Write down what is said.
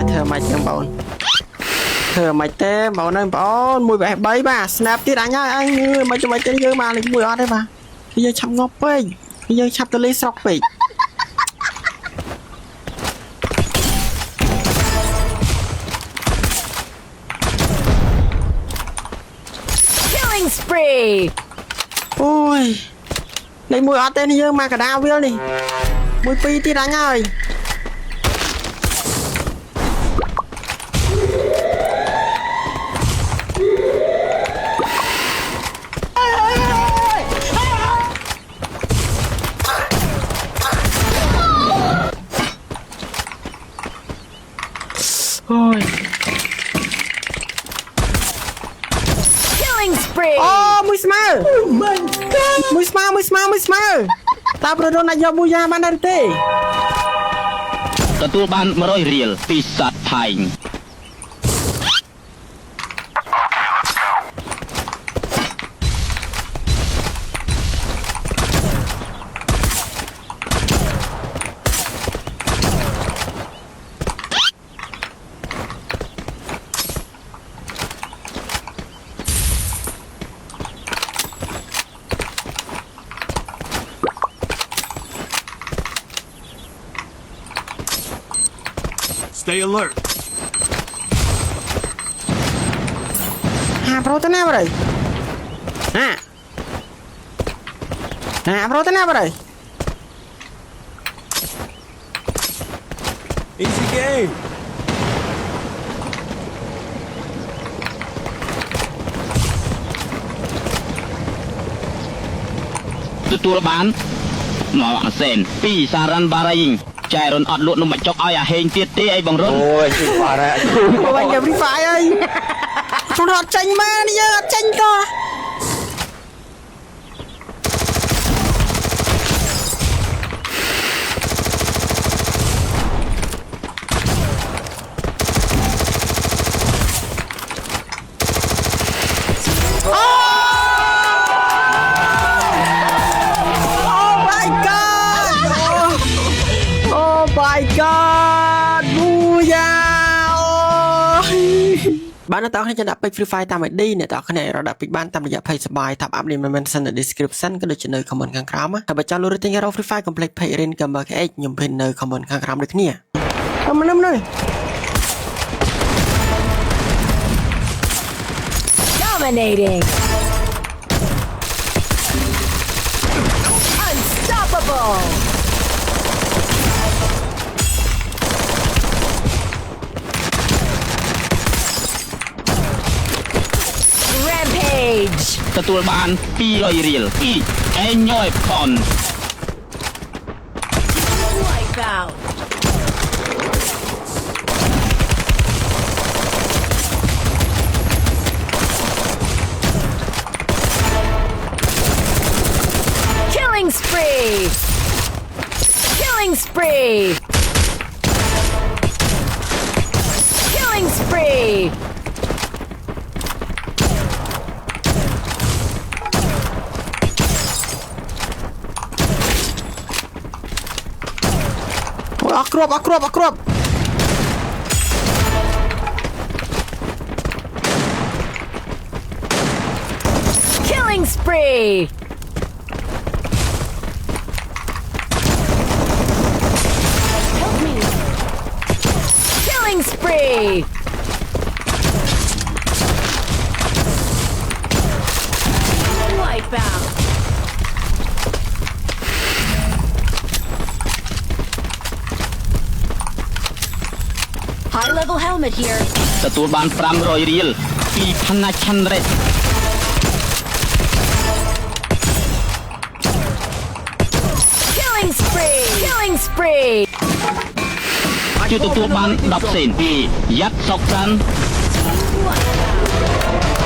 ឲ្យធ្វើមិនចឹងបងធ្វើមិនទេបងនៅបងមួយបែប3បាទ snap ទៀតអញហើយអញមិនចាំទេយើងមកលេខ1អត់ទេបាទយើងឆាប់ងប់ពេកយើងឆាប់ទៅលេងស្រុកពេក Killing spree អូយលេខ1អត់ទេយើងមកកដាវាលនេះមួយ2ទៀតអញហើយ Killing spree អូមួយស្មើមួយស្មើតើប្រដនអាចយកប៊ូយ៉ាបានដែរទេ ទទួលបាន100រៀលពីសត្វថៃ Stay alert. ហាប្រូទៅណាបរិយហាប្រូទៅណាបរិយ Easy game. ទទួលបានមកអាសេនពីសារ៉ាន់បារ៉ៃចែរុនអត់លក់នំបញ្ចុកឲ្យអាហេងទៀតទេអីបងរុន អូយបារ៉ៃបាញ់គេ Free Fire អីចូលអត់ចាញ់មកយើងអត់ចាញ់ក៏ my god ប៊ូយ៉ាបានតើអ្នកចាំដាក់ពេក Free Fire តាម ID អ្នកតើអ្នករកដាក់ពេកបានតាមរយៈ Page សបាយ Tab Up នេះមិនមែនសិន description ក៏ដូចជានៅ comment ខាងក្រោមហើយបើចង់លក់ឬទិញរក Free Fire Complete Page Rin Gamer KH ខ្ញុំពេញនៅ comment ខាងក្រោមដូចគ្នាខ្ញុំនៅ Dominating Unstoppable Rampage ទទួលបាន200រៀលពីអេញ៉យផន Wipe out Killing spree Killing spree Killing spree Akrop Killing spree Help me Killing spree Wipe out High level helmet here ទទួលបាន500រៀលពីផាណាឆាន់រ៉េត Killing spree ជួយទទួលបាន10សេនពីយ៉ាត់សុកសាន់ Wipe out